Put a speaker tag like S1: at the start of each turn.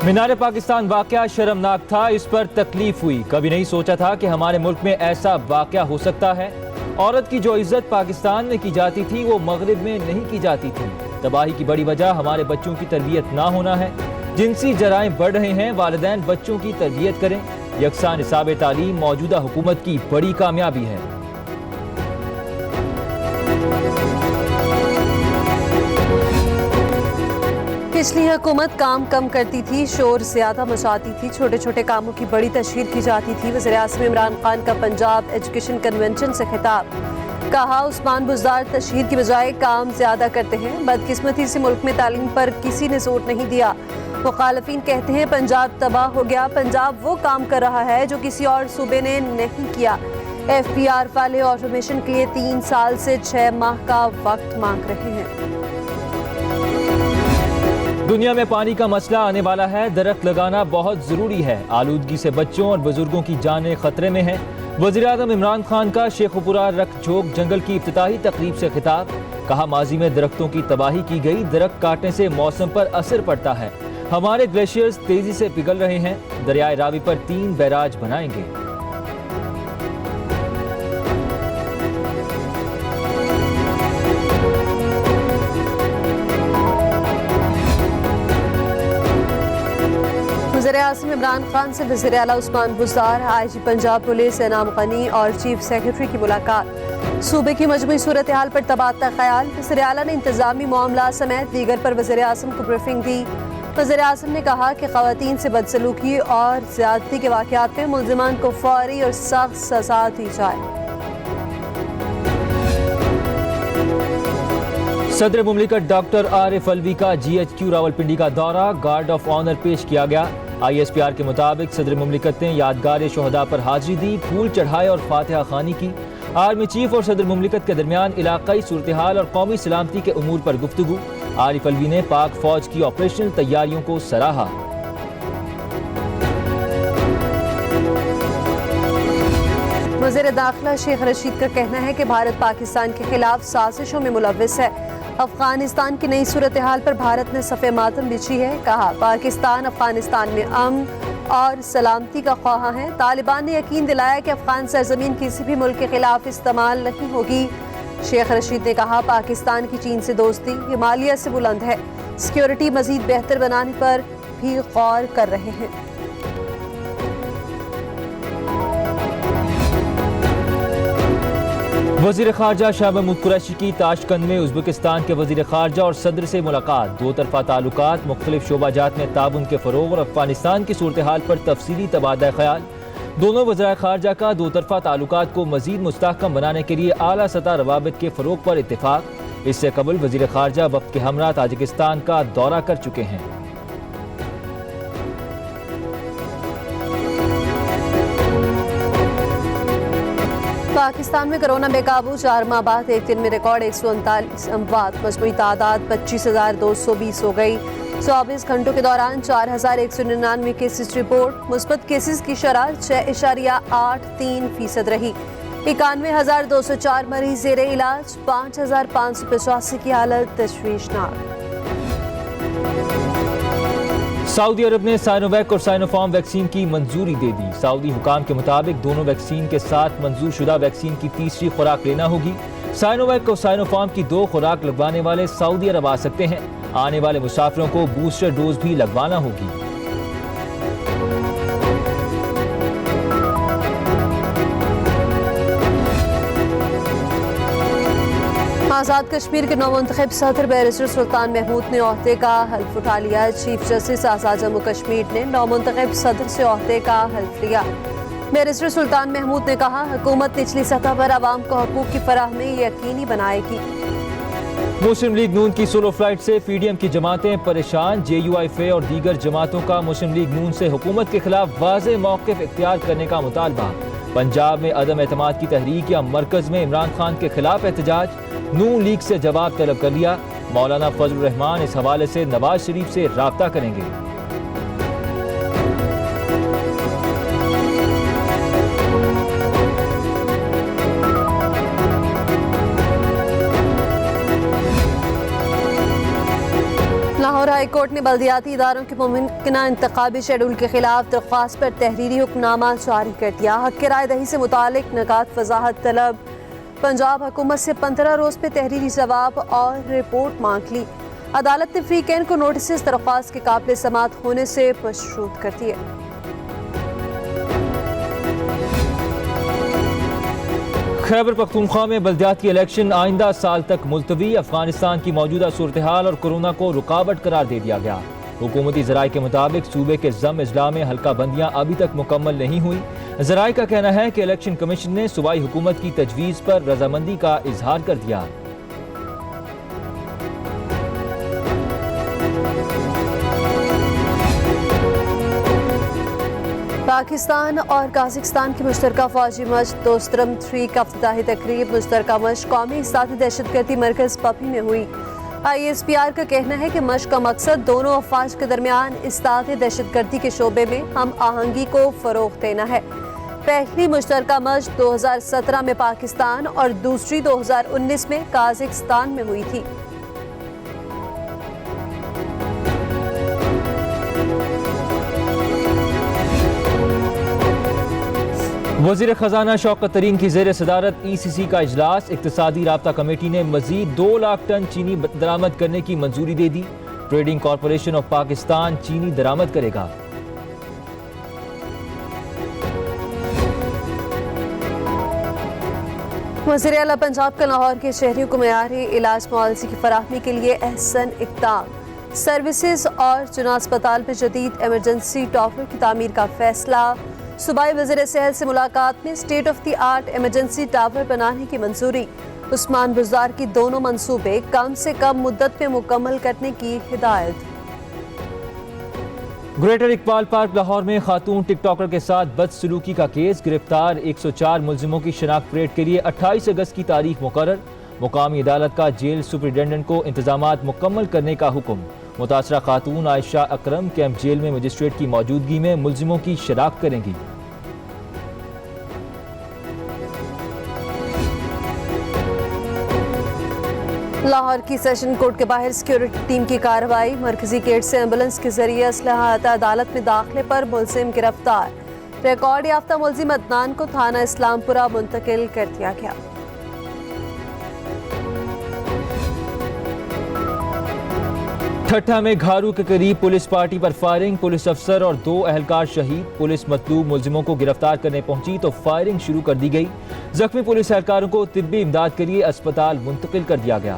S1: मीनार पाकिस्तान वाकया शर्मनाक था, इस पर तकलीफ हुई। कभी नहीं सोचा था कि हमारे मुल्क में ऐसा वाकया हो सकता है। औरत की जो इज्जत पाकिस्तान में की जाती थी वो मगरिब में नहीं की जाती थी। तबाही की बड़ी वजह हमारे बच्चों की तरबियत ना होना है। जिनसी जराइम बढ़ रहे हैं, वालिदैन बच्चों की तरबियत करें। यकसा निसाब तालीम मौजूदा हुकूमत की बड़ी कामयाबी है।
S2: पिछली हुकूमत काम कम करती थी, शोर ज्यादा मचाती थी, छोटे छोटे कामों की बड़ी तशहीर की जाती थी। वज़ीर-ए-आज़म इमरान खान का पंजाब एजुकेशन कन्वेंशन से खिताब। कहा, उस्मान बुज़दार तशहीर की बजाय काम ज्यादा करते हैं। बदकिस्मती से मुल्क में तालीम पर किसी ने जोर नहीं दिया। मुखालफिन कहते हैं पंजाब तबाह हो गया। पंजाब वो काम कर रहा है जो किसी और सूबे ने नहीं किया। FPR वाले ऑटोमेशन के लिए 3 साल से 6 माह का वक्त मांग रहे हैं।
S1: दुनिया में पानी का मसला आने वाला है, दरख्त लगाना बहुत जरूरी है। आलूदगी से बच्चों और बुजुर्गों की जानें खतरे में हैं। वज़ीर-ए-आज़म इमरान खान का शेखुपुरा रख-झोक जंगल की इफ्तिताही तकरीब से खिताब। कहा, माजी में दरख्तों की तबाही की गई, दरख्त काटने से मौसम पर असर पड़ता है। हमारे ग्लेशियर्स तेजी से पिघल रहे हैं। दरियाए रावी पर 3 बैराज बनाएंगे।
S2: वज़ीर-ए-आज़म इमरान खान से वज़ीर आला उस्मान बुज़दार, IG पंजाब पुलिस एनाम गनी और चीफ सेक्रेटरी की मुलाकात। सूबे की मजमूई सूरत हाल पर तबादला ख्याल। वज़ीर आला ने इंतजामी मामला समेत दीगर पर वज़ीर-ए-आज़म को ब्रीफिंग दी। वज़ीर-ए-आज़म ने कहा कि ख़वातीन से बदसलूकी और ज़्यादती के वाक़यात में मुल्ज़िमान को फौरी और सख्त सज़ा दी जाए।
S1: सदर मुमलिकत डॉक्टर आरिफ अलवी का GHQ रावलपिंडी का दौरा, गार्ड ऑफ ऑनर पेश किया गया। ISPR के मुताबिक सदर मुमलिकत ने यादगार शोहदा पर हाजिरी दी, फूल चढ़ाए और फातिहा खानी की। आर्मी चीफ और सदर मुमलिकत के दरमियान इलाकाई सूरत हाल और कौमी सलामती के उमूर पर गुफ्तगू। आरिफ अलवी ने पाक फौज की ऑपरेशनल तैयारियों को सराहा।
S2: वज़ीर दाखिला शेख रशीद का कहना है कि भारत पाकिस्तान के खिलाफ साजिशों में मुलव्विस है। अफगानिस्तान की नई सूरत हाल पर भारत ने सफ़े मातम बिछी है। कहा, पाकिस्तान अफगानिस्तान में अमन और सलामती का ख्वाह है। तालिबान ने यकीन दिलाया कि अफगान सरजमीन किसी भी मुल्क के खिलाफ इस्तेमाल नहीं होगी। शेख रशीद ने कहा, पाकिस्तान की चीन से दोस्ती हिमालय से बुलंद है। सिक्योरिटी मजीद बेहतर बनाने पर भी गौर कर रहे हैं।
S1: वज़ीर ख़ारजा शाह महमूद कुरैशी की ताशकंद में उज़्बेकिस्तान के वज़ीर ख़ारजा और सदर से मुलाकात। दो तरफ़ा ताल्लुकात, मुख्तलिफ शोबाजात में ताउन के फ़रोग़ और अफ़गानिस्तान की सूरत हाल पर तफसीली तबादला ख़याल। दोनों वज़राए ख़ारजा का दो तरफ़ा ताल्लुकात को मज़ीद मुस्तहकम बनाने के लिए आला सतह रवाबित के फ़रोग़ पर इत्तिफ़ाक़। इससे कबल वज़ीर ख़ारजा वफ़द के हमरा ताजिकिस्तान का दौरा कर चुके हैं।
S2: पाकिस्तान में कोरोना बेकाबू, 4 माह बाद एक दिन में रिकॉर्ड 139 अमवात। मजमूई तादाद 25,220 हो गई। 24 घंटों के दौरान 4,199 केसेस रिपोर्ट। मुस्बत केसेस की शरह 6.83% रही। 91,204 मरीज ज़ेरे इलाज। 5,585 की हालत तशवीशनाक।
S1: सऊदी अरब ने साइनोवैक और साइनोफार्म वैक्सीन की मंजूरी दे दी। सऊदी हुकाम के मुताबिक दोनों वैक्सीन के साथ मंजूर शुदा वैक्सीन की तीसरी खुराक लेना होगी। साइनोवैक और साइनोफार्म की 2 खुराक लगवाने वाले सऊदी अरब आ सकते हैं। आने वाले मुसाफिरों को बूस्टर डोज भी लगवाना होगी।
S2: आज़ाद कश्मीर के नौमुंतखब सदर बैरिस्टर सुल्तान महमूद ने ओहदे का हल्फ उठा लिया। चीफ जस्टिस आज़ाद जम्मू कश्मीर ने नौमुंतखब सदर से ओहदे का हल्फ लिया। बैरिस्टर सुल्तान महमूद ने कहा, हुकूमत निचली सतह पर आवाम को हकूक़ की फराहमी यकीनी बनाएगी।
S1: मुस्लिम लीग नून की सोलो फ्लाइट से PDM की जमातें परेशान। JUIF और दीगर जमातों का मुस्लिम लीग नून से हुकूमत के खिलाफ वाज़ेह मौक़िफ़ इख्तियार करने का मुतालबा। पंजाब में अदम एतमाद की तहरीक या मरकज़ में इमरान खान के खिलाफ एहतजाज। नून लीग से जवाब तलब कर लिया। मौलाना फजलुर रहमान इस हवाले से नवाज शरीफ से राब्ता करेंगे।
S2: लाहौर ہائی کورٹ نے بلدیاتی اداروں کے ممکنہ انتخابی شیڈول کے خلاف درخواست پر تحریری حکم نامہ جاری کر دیا۔ حق رائے دہی سے متعلق نکات وضاحت طلب پنجاب حکومت سے 15 روز پہ تحریری جواب اور رپورٹ مانگ لی۔ عدالت نے فریقین کو نوٹسز درخواست کے قابل سماعت ہونے سے مشروط کر دیے۔
S1: خیبر پختونخوا میں بلدیاتی الیکشن آئندہ سال تک ملتوی۔ افغانستان کی موجودہ صورتحال اور کورونا کو رکاوٹ قرار دے دیا گیا۔ حکومتی ذرائع کے مطابق صوبے کے ضم اضلاع میں حلقہ بندیاں ابھی تک مکمل نہیں ہوئی۔ ذرائع کا کہنا ہے کہ الیکشن کمیشن نے صوبائی حکومت کی تجویز پر رضامندی کا اظہار کر دیا۔
S2: پاکستان اور قازقستان کی مشترکہ فوجی مشق دوسترم 3 کا افتتاحی تقریب مشترکہ مشق قومی احساساتی دہشت گردی مرکز پپی میں ہوئی۔ ISPR کا کہنا ہے کہ مشق کا مقصد دونوں افواج کے درمیان احساساتی دہشت گردی کے شعبے میں ہم آہنگی کو فروغ دینا ہے۔ پہلی مشترکہ مشق 2017 میں پاکستان اور دوسری 2019 میں قازقستان میں ہوئی تھی۔
S1: وزیر خزانہ شوکت ترین کی زیر صدارت ECC کا اجلاس۔ اقتصادی رابطہ کمیٹی نے مزید 2 لاکھ ٹن چینی درآمد کرنے کی منظوری دے دی۔ ٹریڈنگ کارپوریشن آف پاکستان چینی درآمد کرے گا۔
S2: وزیر اعلیٰ پنجاب کا لاہور کے شہریوں کو معیاری علاج معالجے کی فراہمی کے لیے احسن اقدام۔ سروسز اور جنا اسپتال میں جدید ایمرجنسی ٹاور کی تعمیر کا فیصلہ۔ صوبائی وزیر صحت سے ملاقات میں state of the art emergency tower بنانے کی منظوری۔ عثمان بزدار کی دونوں منصوبے کم سے کم مدت میں مکمل کرنے کی ہدایت۔
S1: گریٹر اقبال پارک لاہور میں خاتون ٹک ٹاکر کے ساتھ بدسلوکی کا کیس۔ گرفتار 104 ملزموں کی شناخت پریڈ کے لیے 28 اگست کی تاریخ مقرر۔ مقامی عدالت کا جیل سپرنٹینڈنٹ کو انتظامات مکمل کرنے کا حکم۔ متاثرہ خاتون عائشہ اکرم کیمپ جیل میں مجسٹریٹ کی موجودگی میں ملزموں کی شناخت کریں گی۔
S2: لاہور کی سیشن کورٹ کے باہر سیکیورٹی ٹیم کی کارروائی۔ مرکزی گیٹ سے ایمبولینس کے ذریعے اسلحہ عدالت میں داخلے پر ملزم گرفتار۔ ریکارڈ یافتہ ملزم عدنان کو تھانہ اسلام پورہ منتقل کر دیا گیا۔
S1: ٹھٹھہ میں گھارو کے قریب پولیس پارٹی پر فائرنگ۔ پولیس افسر اور 2 اہلکار شہید۔ پولیس مطلوب ملزموں کو گرفتار کرنے پہنچی تو فائرنگ شروع کر دی گئی۔ زخمی پولیس اہلکاروں کو طبی امداد کے لیے اسپتال منتقل کر دیا گیا۔